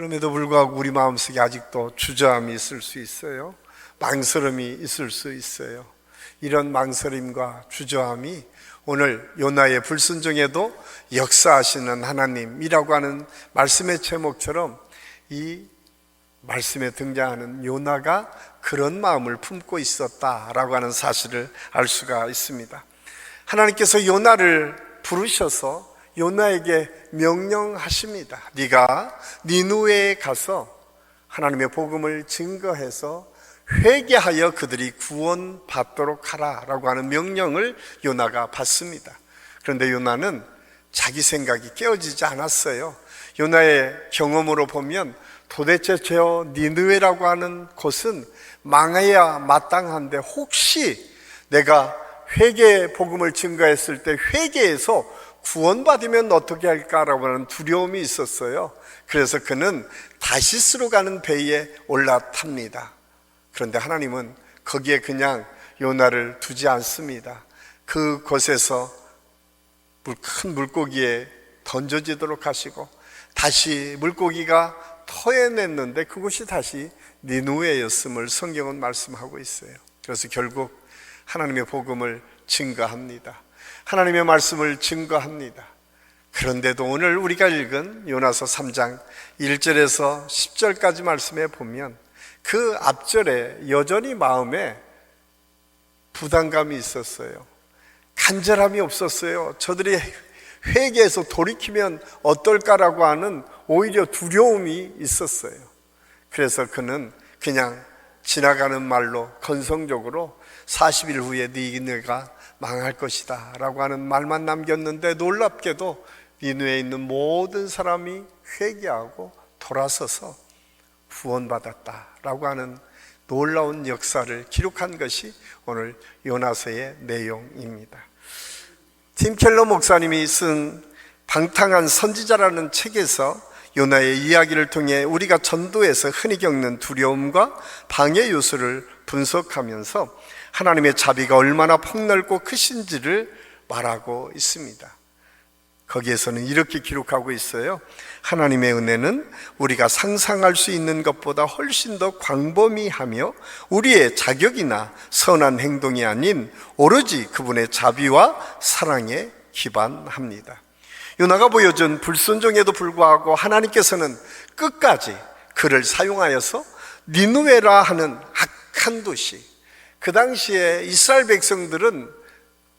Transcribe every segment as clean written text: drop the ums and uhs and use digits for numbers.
그럼에도 불구하고 우리 마음속에 아직도 주저함이 있을 수 있어요. 망설임이 있을 수 있어요. 이런 망설임과 주저함이 오늘 요나의 불순종에도 역사하시는 하나님이라고 하는 말씀의 제목처럼 이 말씀에 등장하는 요나가 그런 마음을 품고 있었다라고 하는 사실을 알 수가 있습니다. 하나님께서 요나를 부르셔서 요나에게 명령하십니다. 네가 니느웨에 가서 하나님의 복음을 증거해서 회개하여 그들이 구원받도록 하라라고 하는 명령을 요나가 받습니다. 그런데 요나는 자기 생각이 깨어지지 않았어요. 요나의 경험으로 보면 도대체 저 니느웨라고 하는 곳은 망해야 마땅한데 혹시 내가 회개 복음을 증거했을 때 회개해서 구원받으면 어떻게 할까라고 하는 두려움이 있었어요. 그래서 그는 다시스로 가는 배에 올라탑니다. 그런데 하나님은 거기에 그냥 요나를 두지 않습니다. 그곳에서 큰 물고기에 던져지도록 하시고 다시 물고기가 토해냈는데 그곳이 다시 니느웨였음을 성경은 말씀하고 있어요. 그래서 결국 하나님의 복음을 증거합니다. 하나님의 말씀을 증거합니다. 그런데도 오늘 우리가 읽은 요나서 3장 1절에서 10절까지 말씀해 보면 그 앞절에 여전히 마음에 부담감이 있었어요. 간절함이 없었어요. 저들이 회개해서 돌이키면 어떨까라고 하는 오히려 두려움이 있었어요. 그래서 그는 그냥 지나가는 말로 건성적으로 40일 후에 니느웨가 망할 것이다 라고 하는 말만 남겼는데 놀랍게도 니느웨에 있는 모든 사람이 회개하고 돌아서서 구원받았다라고 하는 놀라운 역사를 기록한 것이 오늘 요나서의 내용입니다. 팀 켈러 목사님이 쓴 방탕한 선지자라는 책에서 요나의 이야기를 통해 우리가 전도에서 흔히 겪는 두려움과 방해 요소를 분석하면서 하나님의 자비가 얼마나 폭넓고 크신지를 말하고 있습니다. 거기에서는 이렇게 기록하고 있어요. 하나님의 은혜는 우리가 상상할 수 있는 것보다 훨씬 더 광범위하며 우리의 자격이나 선한 행동이 아닌 오로지 그분의 자비와 사랑에 기반합니다. 요나가 보여준 불순종에도 불구하고 하나님께서는 끝까지 그를 사용하여서 니느웨라 하는 악한 도시, 그 당시에 이스라엘 백성들은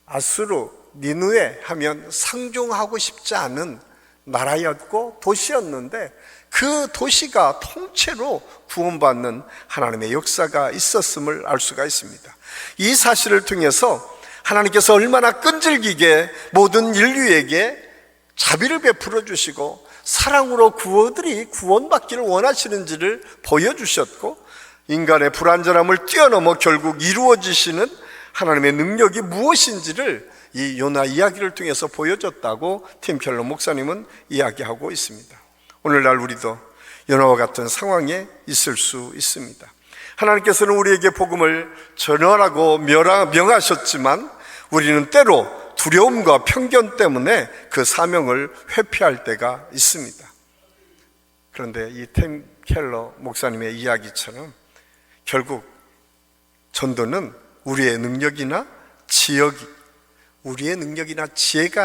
아수르, 니느웨 하면 상종하고 싶지 않은 나라였고 도시였는데 그 도시가 통째로 구원받는 하나님의 역사가 있었음을 알 수가 있습니다. 이 사실을 통해서 하나님께서 얼마나 끈질기게 모든 인류에게 자비를 베풀어 주시고 사랑으로 그들이 구원받기를 원하시는지를 보여주셨고 인간의 불완전함을 뛰어넘어 결국 이루어지시는 하나님의 능력이 무엇인지를 이 요나 이야기를 통해서 보여줬다고 팀 켈러 목사님은 이야기하고 있습니다. 오늘날 우리도 요나와 같은 상황에 있을 수 있습니다. 하나님께서는 우리에게 복음을 전하라고 명하셨지만 우리는 때로 두려움과 편견 때문에 그 사명을 회피할 때가 있습니다. 그런데 이 팀 켈러 목사님의 이야기처럼 결국 전도는 우리의 능력이나 지혜가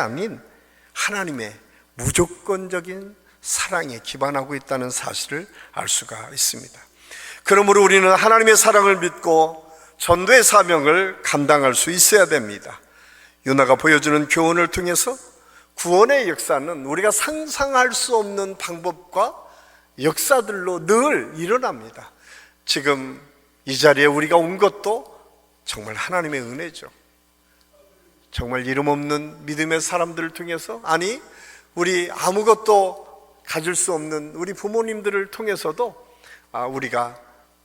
아닌 하나님의 무조건적인 사랑에 기반하고 있다는 사실을 알 수가 있습니다. 그러므로 우리는 하나님의 사랑을 믿고 전도의 사명을 감당할 수 있어야 됩니다. 요나가 보여주는 교훈을 통해서 구원의 역사는 우리가 상상할 수 없는 방법과 역사들로 늘 일어납니다. 지금 이 자리에 우리가 온 것도 정말 하나님의 은혜죠. 정말 이름 없는 믿음의 사람들을 통해서, 아니 우리 아무것도 가질 수 없는 우리 부모님들을 통해서도 우리가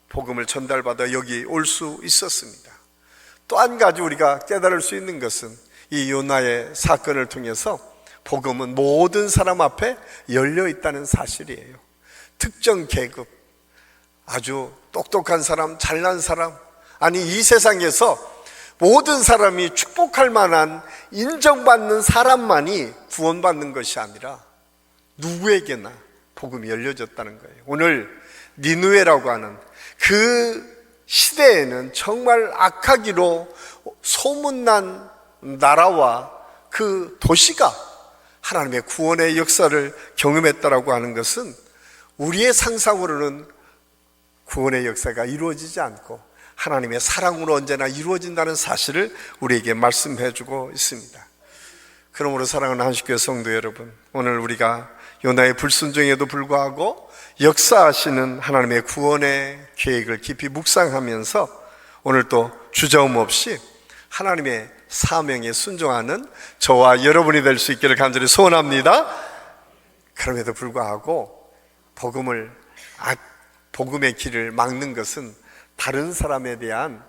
복음을 전달받아 여기 올 수 있었습니다. 또 한 가지 우리가 깨달을 수 있는 것은 이 요나의 사건을 통해서 복음은 모든 사람 앞에 열려 있다는 사실이에요. 특정 계급, 아주 똑똑한 사람, 잘난 사람, 아니 이 세상에서 모든 사람이 축복할 만한 인정받는 사람만이 구원받는 것이 아니라 누구에게나 복음이 열려졌다는 거예요. 오늘 니느웨라고 하는 그 시대에는 정말 악하기로 소문난 나라와 그 도시가 하나님의 구원의 역사를 경험했다라고 하는 것은 우리의 상상으로는 구원의 역사가 이루어지지 않고 하나님의 사랑으로 언제나 이루어진다는 사실을 우리에게 말씀해 주고 있습니다. 그러므로 사랑하는 한식교회 성도 여러분, 오늘 우리가 요나의 불순종에도 불구하고 역사하시는 하나님의 구원의 계획을 깊이 묵상하면서 오늘 또 주저움 없이 하나님의 사명에 순종하는 저와 여러분이 될 수 있기를 간절히 소원합니다. 그럼에도 불구하고 복음의 길을 막는 것은 다른 사람에 대한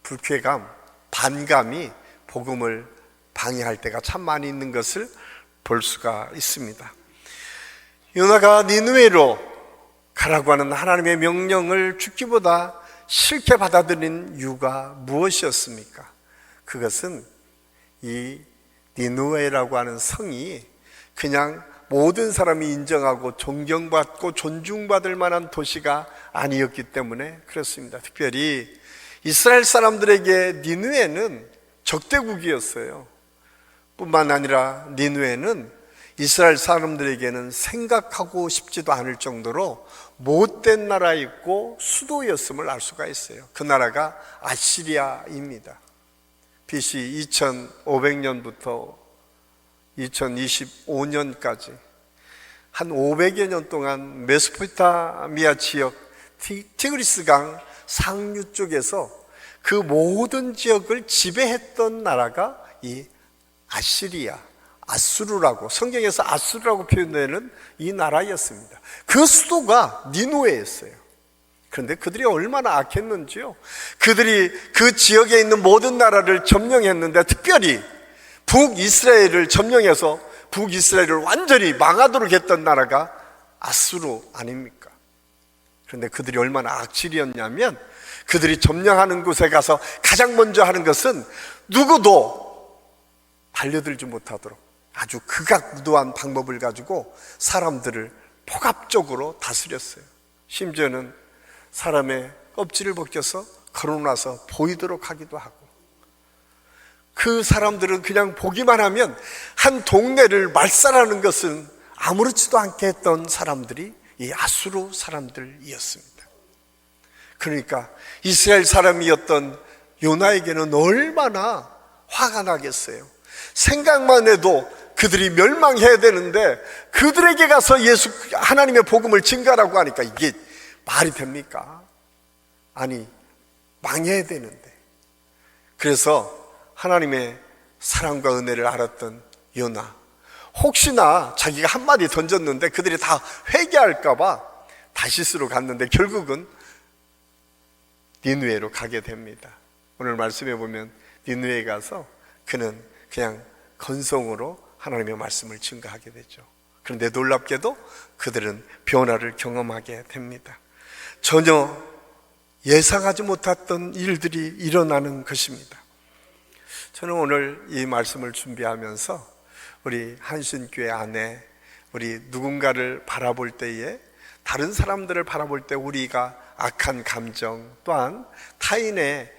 불쾌감, 반감이 복음을 방해할 때가 참 많이 있는 것을 볼 수가 있습니다. 요나가 니느웨로 가라고 하는 하나님의 명령을 죽기보다 싫게 받아들인 이유가 무엇이었습니까? 그것은 이 니느웨라고 하는 성이 그냥 모든 사람이 인정하고 존경받고 존중받을 만한 도시가 아니었기 때문에 그렇습니다. 특별히 이스라엘 사람들에게 니느웨는 적대국이었어요. 뿐만 아니라 니느웨는 이스라엘 사람들에게는 생각하고 싶지도 않을 정도로 못된 나라였고 수도였음을 알 수가 있어요. 그 나라가 아시리아입니다. BC 2500년부터 2025년까지 한 500여 년 동안 메소포타미아 지역 티그리스강 상류 쪽에서 그 모든 지역을 지배했던 나라가 이 아시리아, 아수르라고, 성경에서 아수르라고 표현되는 이 나라였습니다. 그 수도가 니느웨였어요. 그런데 그들이 얼마나 악했는지요. 그들이 그 지역에 있는 모든 나라를 점령했는데 특별히 북이스라엘을 점령해서 북이스라엘을 완전히 망하도록 했던 나라가 아수르 아닙니까? 그런데 그들이 얼마나 악질이었냐면 그들이 점령하는 곳에 가서 가장 먼저 하는 것은 누구도 달려들지 못하도록 아주 극악무도한 방법을 가지고 사람들을 폭압적으로 다스렸어요. 심지어는 사람의 껍질을 벗겨서 걸어놔서 보이도록 하기도 하고, 그 사람들은 그냥 보기만 하면 한 동네를 말살하는 것은 아무렇지도 않게 했던 사람들이 이 아수르 사람들이었습니다. 그러니까 이스라엘 사람이었던 요나에게는 얼마나 화가 나겠어요. 생각만 해도 그들이 멸망해야 되는데 그들에게 가서 하나님의 복음을 증가라고 하니까 이게 말이 됩니까? 아니, 망해야 되는데. 그래서 하나님의 사랑과 은혜를 알았던 요나, 혹시나 자기가 한마디 던졌는데 그들이 다 회개할까봐 다시스로 갔는데 결국은 니느웨로 가게 됩니다. 오늘 말씀해 보면 니느웨에 가서 그는 그냥 건성으로 하나님의 말씀을 증거하게 되죠. 그런데 놀랍게도 그들은 변화를 경험하게 됩니다. 전혀 예상하지 못했던 일들이 일어나는 것입니다. 저는 오늘 이 말씀을 준비하면서 우리 한신교회 안에 우리 누군가를 바라볼 때에, 다른 사람들을 바라볼 때 우리가 악한 감정 또한 타인의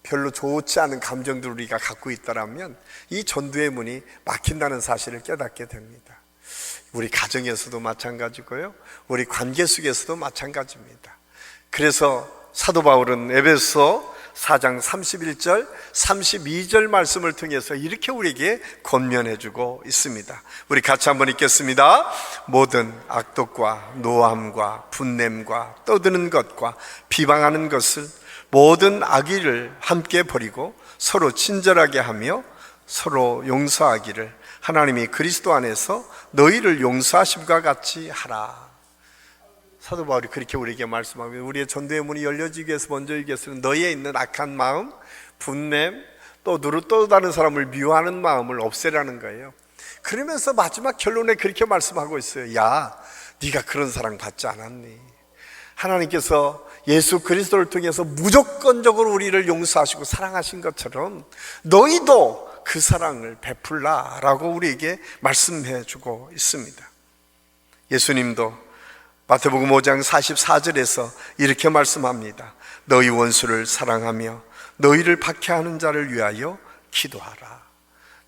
별로 좋지 않은 감정들을 우리가 갖고 있다면 이 전도의 문이 막힌다는 사실을 깨닫게 됩니다. 우리 가정에서도 마찬가지고요, 우리 관계 속에서도 마찬가지입니다. 그래서 사도 바울은 에베소 4장 31절 32절 말씀을 통해서 이렇게 우리에게 권면해 주고 있습니다. 우리 같이 한번 읽겠습니다. 모든 악독과 노함과 분냄과 떠드는 것과 비방하는 것을, 모든 악의를 함께 버리고 서로 친절하게 하며 서로 용서하기를 하나님이 그리스도 안에서 너희를 용서하심과 같이 하라. 사도 바울이 그렇게 우리에게 말씀하며 우리의 전도의 문이 열려지기 위해서 먼저 얘기했으면 너희에 있는 악한 마음, 분냄, 또 다른 사람을 미워하는 마음을 없애라는 거예요. 그러면서 마지막 결론에 그렇게 말씀하고 있어요. 야, 네가 그런 사랑 받지 않았니? 하나님께서 예수 그리스도를 통해서 무조건적으로 우리를 용서하시고 사랑하신 것처럼 너희도 그 사랑을 베풀라라고 우리에게 말씀해 주고 있습니다. 예수님도 마태복음 5장 44절에서 이렇게 말씀합니다. 너희 원수를 사랑하며 너희를 박해하는 자를 위하여 기도하라.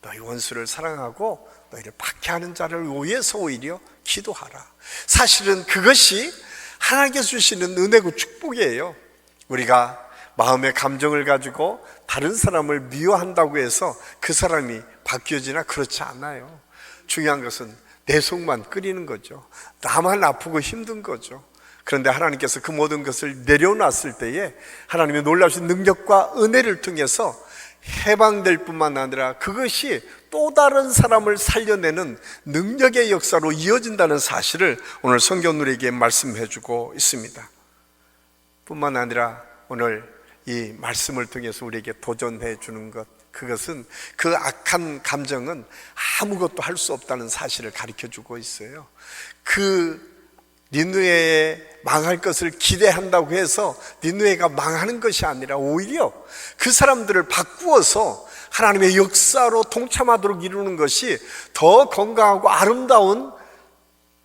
너희 원수를 사랑하고 너희를 박해하는 자를 위해서 오히려 기도하라. 사실은 그것이 하나님께서 주시는 은혜고 축복이에요. 우리가 마음의 감정을 가지고 다른 사람을 미워한다고 해서 그 사람이 바뀌어지나 그렇지 않아요. 중요한 것은 내 속만 끓이는 거죠. 나만 아프고 힘든 거죠. 그런데 하나님께서 그 모든 것을 내려놨을 때에 하나님의 놀라우신 능력과 은혜를 통해서 해방될 뿐만 아니라 그것이 또 다른 사람을 살려내는 능력의 역사로 이어진다는 사실을 오늘 성경 우리에게 말씀해 주고 있습니다. 뿐만 아니라 오늘 이 말씀을 통해서 우리에게 도전해 주는 것, 그것은 그 악한 감정은 아무것도 할 수 없다는 사실을 가르쳐 주고 있어요. 그 니느웨에 망할 것을 기대한다고 해서 니느웨가 망하는 것이 아니라 오히려 그 사람들을 바꾸어서 하나님의 역사로 동참하도록 이루는 것이 더 건강하고 아름다운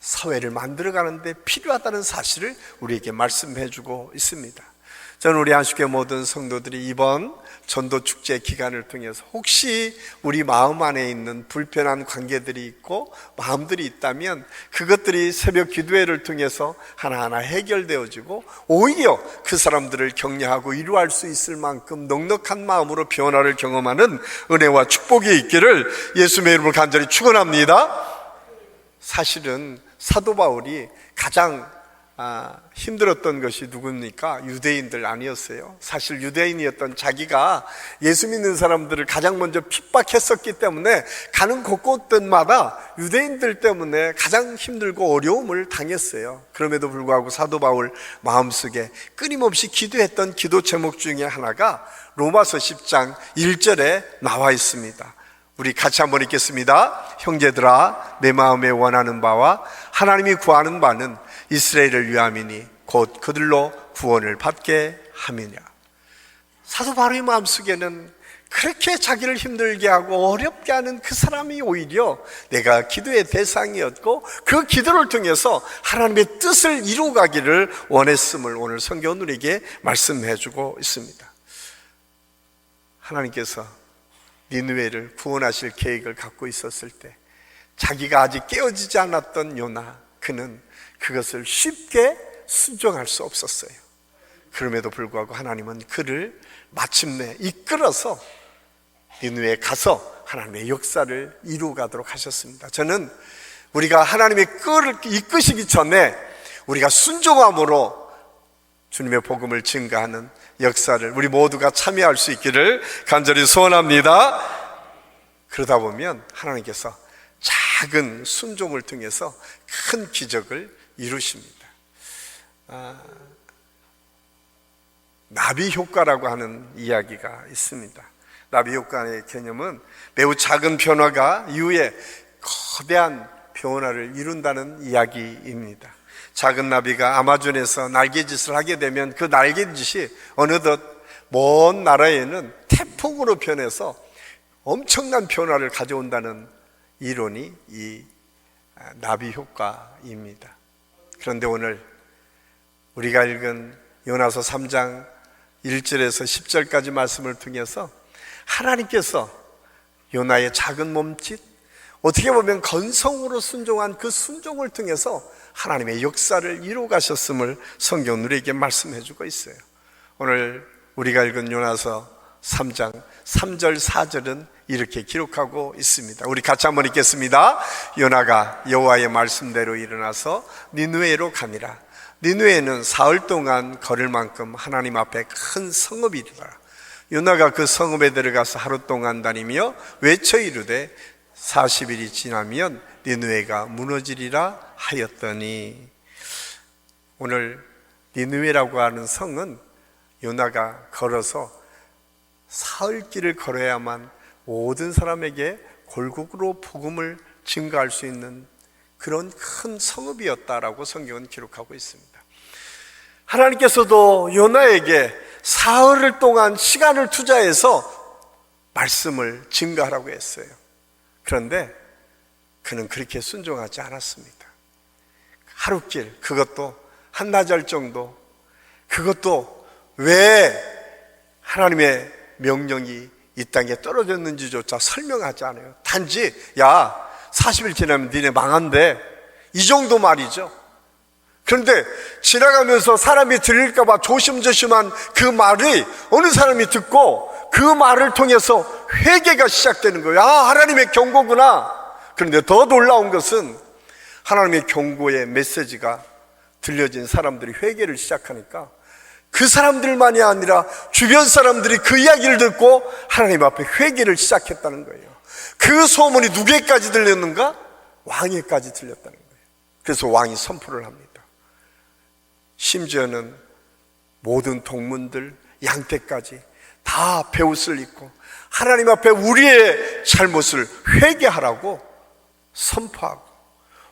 사회를 만들어가는 데 필요하다는 사실을 우리에게 말씀해 주고 있습니다. 저는 우리 안식교 모든 성도들이 이번 전도축제 기간을 통해서 혹시 우리 마음 안에 있는 불편한 관계들이 있고 마음들이 있다면 그것들이 새벽 기도회를 통해서 하나하나 해결되어지고 오히려 그 사람들을 격려하고 위로할 수 있을 만큼 넉넉한 마음으로 변화를 경험하는 은혜와 축복이 있기를 예수님의 이름으로 간절히 축원합니다. 사실은 사도 바울이 가장 힘들었던 것이 누굽니까? 유대인들 아니었어요. 사실 유대인이었던 자기가 예수 믿는 사람들을 가장 먼저 핍박했었기 때문에 가는 곳곳마다 유대인들 때문에 가장 힘들고 어려움을 당했어요. 그럼에도 불구하고 사도 바울 마음속에 끊임없이 기도했던 기도 제목 중에 하나가 로마서 10장 1절에 나와 있습니다. 우리 같이 한번 읽겠습니다. 형제들아, 내 마음에 원하는 바와 하나님이 구하는 바는 이스라엘을 위함이니 곧 그들로 구원을 받게 함이냐. 사도 바울의 마음속에는 그렇게 자기를 힘들게 하고 어렵게 하는 그 사람이 오히려 내가 기도의 대상이었고 그 기도를 통해서 하나님의 뜻을 이루어가기를 원했음을 오늘 성경은 우리에게 말씀해 주고 있습니다. 하나님께서 니느웨를 구원하실 계획을 갖고 있었을 때 자기가 아직 깨어지지 않았던 요나, 그는 그것을 쉽게 순종할 수 없었어요. 그럼에도 불구하고 하나님은 그를 마침내 이끌어서 니느웨에 가서 하나님의 역사를 이루어가도록 하셨습니다. 저는 우리가 하나님의 끈을 이끄시기 전에 우리가 순종함으로 주님의 복음을 증거하는 역사를 우리 모두가 참여할 수 있기를 간절히 소원합니다. 그러다 보면 하나님께서 작은 순종을 통해서 큰 기적을 이루십니다. 나비 효과라고 하는 이야기가 있습니다. 나비 효과의 개념은 매우 작은 변화가 이후에 거대한 변화를 이룬다는 이야기입니다. 작은 나비가 아마존에서 날개짓을 하게 되면 그 날개짓이 어느덧 먼 나라에는 태풍으로 변해서 엄청난 변화를 가져온다는 이론이 이 나비 효과입니다. 그런데 오늘 우리가 읽은 요나서 3장 1절에서 10절까지 말씀을 통해서 하나님께서 요나의 작은 몸짓, 어떻게 보면 건성으로 순종한 그 순종을 통해서 하나님의 역사를 이루어 가셨음을 성경 우리에게 말씀해 주고 있어요. 오늘 우리가 읽은 요나서 3장 3절 4절은 이렇게 기록하고 있습니다. 우리 같이 한번 읽겠습니다. 요나가 여호와의 말씀대로 일어나서 니느웨로 가니라. 니느웨는 사흘 동안 걸을 만큼 하나님 앞에 큰 성읍이더라. 요나가 그 성읍에 들어가서 하루 동안 다니며 외쳐 이르되 40일이 지나면 니느웨가 무너지리라 하였더니, 오늘 니느웨라고 하는 성은 요나가 걸어서 사흘길을 걸어야만 모든 사람에게 골고루 복음을 증거할 수 있는 그런 큰 성읍이었다라고 성경은 기록하고 있습니다. 하나님께서도 요나에게 사흘을 동안 시간을 투자해서 말씀을 증거하라고 했어요. 그런데 그는 그렇게 순종하지 않았습니다. 하루길, 그것도 한나절 정도, 그것도 왜 하나님의 명령이 이 땅에 떨어졌는지조차 설명하지 않아요. 단지 야 40일 지나면 니네 망한대, 이 정도 말이죠. 그런데 지나가면서 사람이 들을까 봐 조심조심한 그 말이 어느 사람이 듣고 그 말을 통해서 회개가 시작되는 거예요. 아, 하나님의 경고구나. 그런데 더 놀라운 것은 하나님의 경고의 메시지가 들려진 사람들이 회개를 시작하니까 그 사람들만이 아니라 주변 사람들이 그 이야기를 듣고 하나님 앞에 회개를 시작했다는 거예요. 그 소문이 누구에까지 들렸는가? 왕에까지 들렸다는 거예요. 그래서 왕이 선포를 합니다. 심지어는 모든 동문들, 양떼까지 다 베옷을 입고 하나님 앞에 우리의 잘못을 회개하라고 선포하고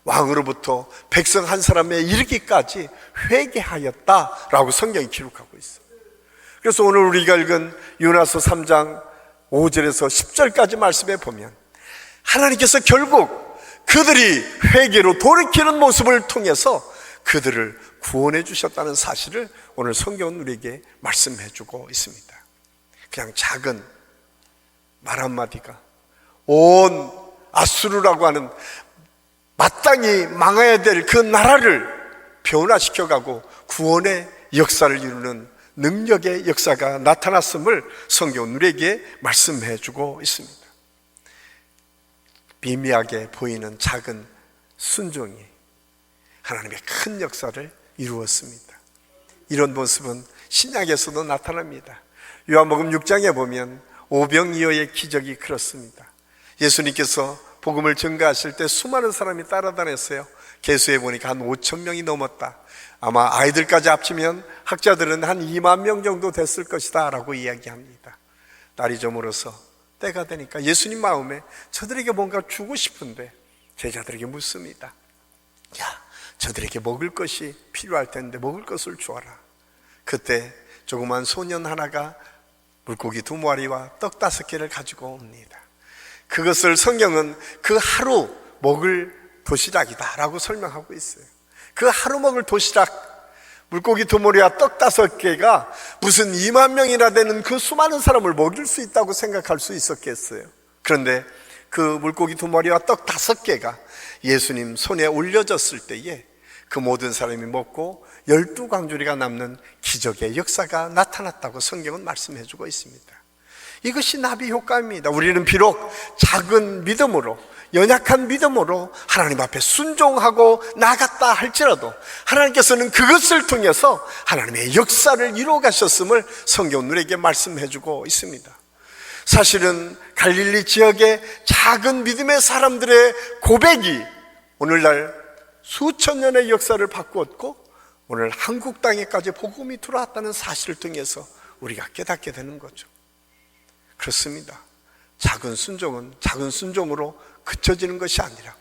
왕으로부터 백성 한 사람에 이르기까지 회개하였다라고 성경이 기록하고 있어요. 그래서 오늘 우리가 읽은 요나서 3장 5절에서 10절까지 말씀에 보면 하나님께서 결국 그들이 회개로 돌이키는 모습을 통해서 그들을 구원해 주셨다는 사실을 오늘 성경은 우리에게 말씀해 주고 있습니다. 그냥 작은 말 한마디가 온 아수르라고 하는 마땅히 망해야 될 그 나라를 변화시켜가고 구원의 역사를 이루는 능력의 역사가 나타났음을 성경은 우리에게 말씀해 주고 있습니다. 미미하게 보이는 작은 순종이 하나님의 큰 역사를 이루었습니다. 이런 모습은 신약에서도 나타납니다. 요한복음 6장에 보면 오병이어의 기적이 그렇습니다. 예수님께서 복음을 증거하실 때 수많은 사람이 따라다녔어요. 계수해 보니까 한 5천 명이 넘었다. 아마 아이들까지 합치면 학자들은 한 2만 명 정도 됐을 것이다 라고 이야기합니다. 날이 저물어서 때가 되니까 예수님 마음에 저들에게 뭔가 주고 싶은데 제자들에게 묻습니다. 야, 저들에게 먹을 것이 필요할 텐데 먹을 것을 주어라. 그때 조그만 소년 하나가 물고기 2마리와 떡 5개를 가지고 옵니다. 그것을 성경은 그 하루 먹을 도시락이다 라고 설명하고 있어요. 그 하루 먹을 도시락, 물고기 2마리와 떡 5개가 무슨 2만 명이나 되는 그 수많은 사람을 먹일 수 있다고 생각할 수 있었겠어요. 그런데 그 물고기 2마리와 떡 5개가 예수님 손에 올려졌을 때에 그 모든 사람이 먹고 12광주리가 남는 기적의 역사가 나타났다고 성경은 말씀해 주고 있습니다. 이것이 나비 효과입니다. 우리는 비록 작은 믿음으로, 연약한 믿음으로 하나님 앞에 순종하고 나갔다 할지라도 하나님께서는 그것을 통해서 하나님의 역사를 이루어 가셨음을 성경은 우리에게 말씀해 주고 있습니다. 사실은 갈릴리 지역의 작은 믿음의 사람들의 고백이 오늘날 수천 년의 역사를 바꾸었고 오늘 한국 땅에까지 복음이 들어왔다는 사실을 통해서 우리가 깨닫게 되는 거죠. 그렇습니다. 작은 순종은 작은 순종으로 그쳐지는 것이 아니라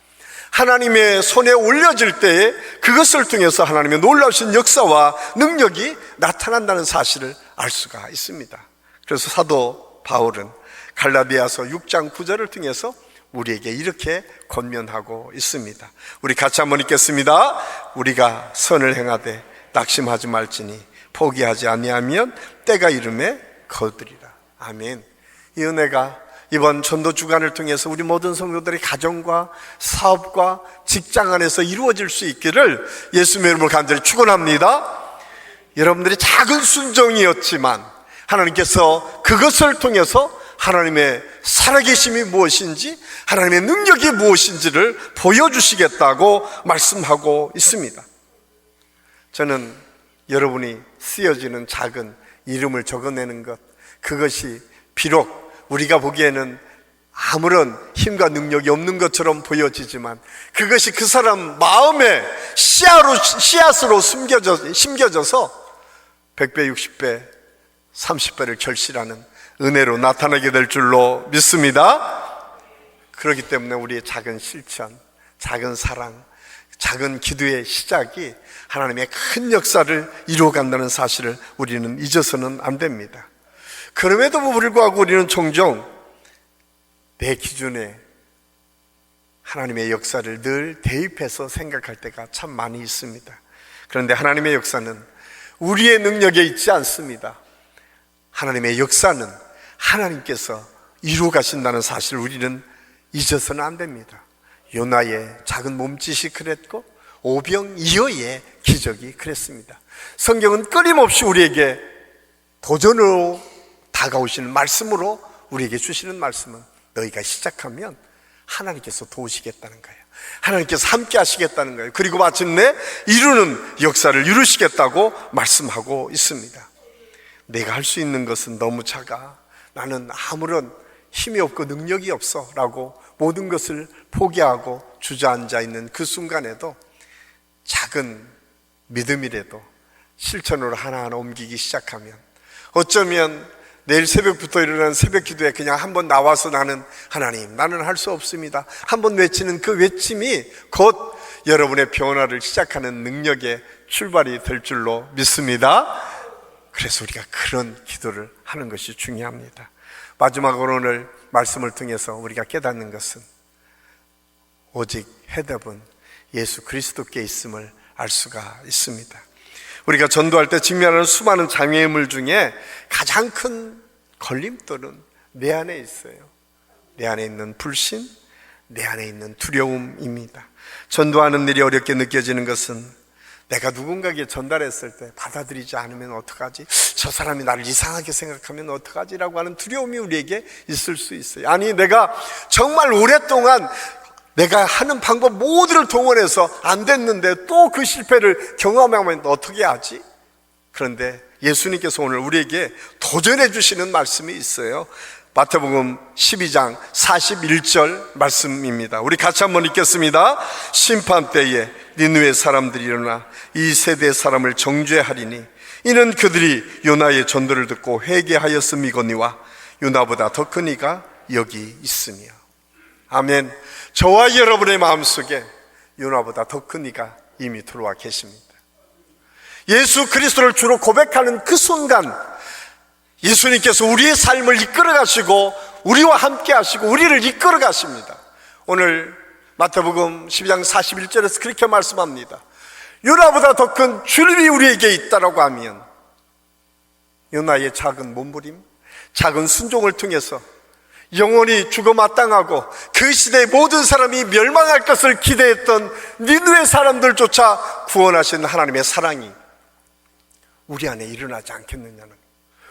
하나님의 손에 올려질 때에 그것을 통해서 하나님의 놀라우신 역사와 능력이 나타난다는 사실을 알 수가 있습니다. 그래서 사도 바울은 갈라디아서 6장 9절을 통해서 우리에게 이렇게 권면하고 있습니다. 우리 같이 한번 읽겠습니다. 우리가 선을 행하되 낙심하지 말지니 포기하지 아니하면 때가 이름에 거두리라. 아멘. 이 은혜가 이번 전도 주간을 통해서 우리 모든 성도들의 가정과 사업과 직장 안에서 이루어질 수 있기를 예수님의 이름으로 간절히 축원합니다. 여러분들이 작은 순종이었지만 하나님께서 그것을 통해서 하나님의 살아계심이 무엇인지, 하나님의 능력이 무엇인지를 보여주시겠다고 말씀하고 있습니다. 저는 여러분이 쓰여지는 작은 이름을 적어내는 것, 그것이 비록 우리가 보기에는 아무런 힘과 능력이 없는 것처럼 보여지지만 그것이 그 사람 마음에 씨앗으로 심겨져서 100배, 60배, 30배를 결실하는 은혜로 나타나게 될 줄로 믿습니다. 그렇기 때문에 우리의 작은 실천, 작은 사랑, 작은 기도의 시작이 하나님의 큰 역사를 이루어간다는 사실을 우리는 잊어서는 안 됩니다. 그럼에도 불구하고 우리는 종종 내 기준에 하나님의 역사를 늘 대입해서 생각할 때가 참 많이 있습니다. 그런데 하나님의 역사는 우리의 능력에 있지 않습니다. 하나님의 역사는 하나님께서 이루어 가신다는 사실을 우리는 잊어서는 안 됩니다. 요나의 작은 몸짓이 그랬고 오병이어의 기적이 그랬습니다. 성경은 끊임없이 우리에게 도전으로 다가오시는 말씀으로 우리에게 주시는 말씀은 너희가 시작하면 하나님께서 도우시겠다는 거예요. 하나님께서 함께 하시겠다는 거예요. 그리고 마침내 이루는 역사를 이루시겠다고 말씀하고 있습니다. 내가 할 수 있는 것은 너무 작아, 나는 아무런 힘이 없고 능력이 없어 라고 모든 것을 포기하고 주저앉아 있는 그 순간에도 작은 믿음이라도 실천으로 하나하나 옮기기 시작하면 어쩌면 내일 새벽부터 일어나는 새벽 기도에 그냥 한번 나와서 하나님 나는 할 수 없습니다 한번 외치는 그 외침이 곧 여러분의 변화를 시작하는 능력의 출발이 될 줄로 믿습니다. 그래서 우리가 그런 기도를 하는 것이 중요합니다. 마지막으로 오늘 말씀을 통해서 우리가 깨닫는 것은 오직 해답은 예수 그리스도께 있음을 알 수가 있습니다. 우리가 전도할 때 직면하는 수많은 장애물 중에 가장 큰 걸림돌은 내 안에 있어요. 내 안에 있는 불신, 내 안에 있는 두려움입니다. 전도하는 일이 어렵게 느껴지는 것은 내가 누군가에게 전달했을 때 받아들이지 않으면 어떡하지? 저 사람이 나를 이상하게 생각하면 어떡하지? 라고 하는 두려움이 우리에게 있을 수 있어요. 아니 내가 정말 오랫동안 내가 하는 방법 모두를 동원해서 안 됐는데 또 그 실패를 경험하면 어떻게 하지? 그런데 예수님께서 오늘 우리에게 도전해 주시는 말씀이 있어요. 마태복음 12장 41절 말씀입니다. 우리 같이 한번 읽겠습니다. 심판 때에 니느웨 사람들이 일어나 이 세대 사람을 정죄하리니 이는 그들이 요나의 전도를 듣고 회개하였음이거니와 요나보다 더 큰 이가 여기 있으며. 아멘. 저와 여러분의 마음속에 요나보다 더 큰 이가 이미 들어와 계십니다. 예수 그리스도를 주로 고백하는 그 순간 예수님께서 우리의 삶을 이끌어 가시고 우리와 함께 하시고 우리를 이끌어 가십니다. 오늘 마태복음 12장 41절에서 그렇게 말씀합니다. 요나보다 더 큰 주님이 우리에게 있다라고 하면 요나의 작은 몸부림, 작은 순종을 통해서 영원히 죽어 마땅하고 그 시대의 모든 사람이 멸망할 것을 기대했던 니느웨 사람들조차 구원하신 하나님의 사랑이 우리 안에 일어나지 않겠느냐는,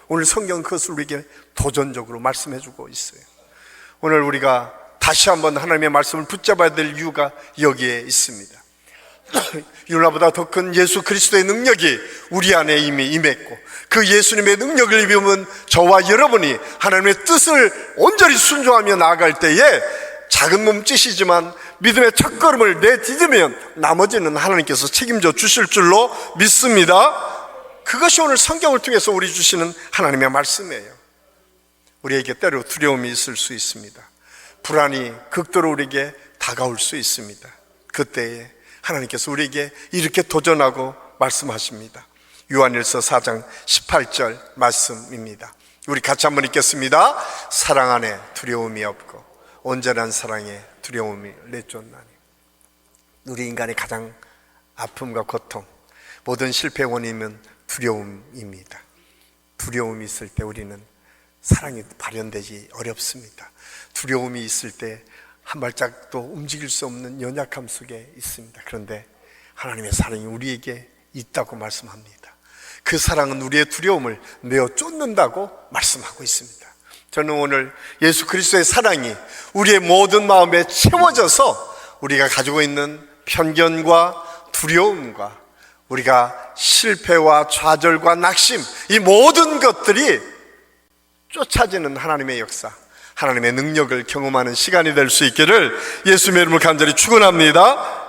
오늘 성경은 그것을 우리에게 도전적으로 말씀해주고 있어요. 오늘 우리가 다시 한번 하나님의 말씀을 붙잡아야 될 이유가 여기에 있습니다. 요나보다 더 큰 예수 그리스도의 능력이 우리 안에 이미 임했고 그 예수님의 능력을 입으면 저와 여러분이 하나님의 뜻을 온전히 순종하며 나아갈 때에 작은 몸짓이지만 믿음의 첫걸음을 내디디면 나머지는 하나님께서 책임져 주실 줄로 믿습니다. 그것이 오늘 성경을 통해서 우리 주시는 하나님의 말씀이에요. 우리에게 때로 두려움이 있을 수 있습니다. 불안이 극도로 우리에게 다가올 수 있습니다. 그때에 하나님께서 우리에게 이렇게 도전하고 말씀하십니다. 요한일서 4장 18절 말씀입니다. 우리 같이 한번 읽겠습니다. 사랑 안에 두려움이 없고 온전한 사랑에 두려움이 내쫓나니. 우리 인간의 가장 아픔과 고통, 모든 실패의 원인은 두려움입니다. 두려움이 있을 때 우리는 사랑이 발현되지 어렵습니다. 두려움이 있을 때 한 발짝도 움직일 수 없는 연약함 속에 있습니다. 그런데 하나님의 사랑이 우리에게 있다고 말씀합니다. 그 사랑은 우리의 두려움을 내어 쫓는다고 말씀하고 있습니다. 저는 오늘 예수 그리스도의 사랑이 우리의 모든 마음에 채워져서 우리가 가지고 있는 편견과 두려움과 우리가 실패와 좌절과 낙심, 이 모든 것들이 쫓아지는 하나님의 역사, 하나님의 능력을 경험하는 시간이 될 수 있기를 예수님의 이름으로 간절히 축원합니다.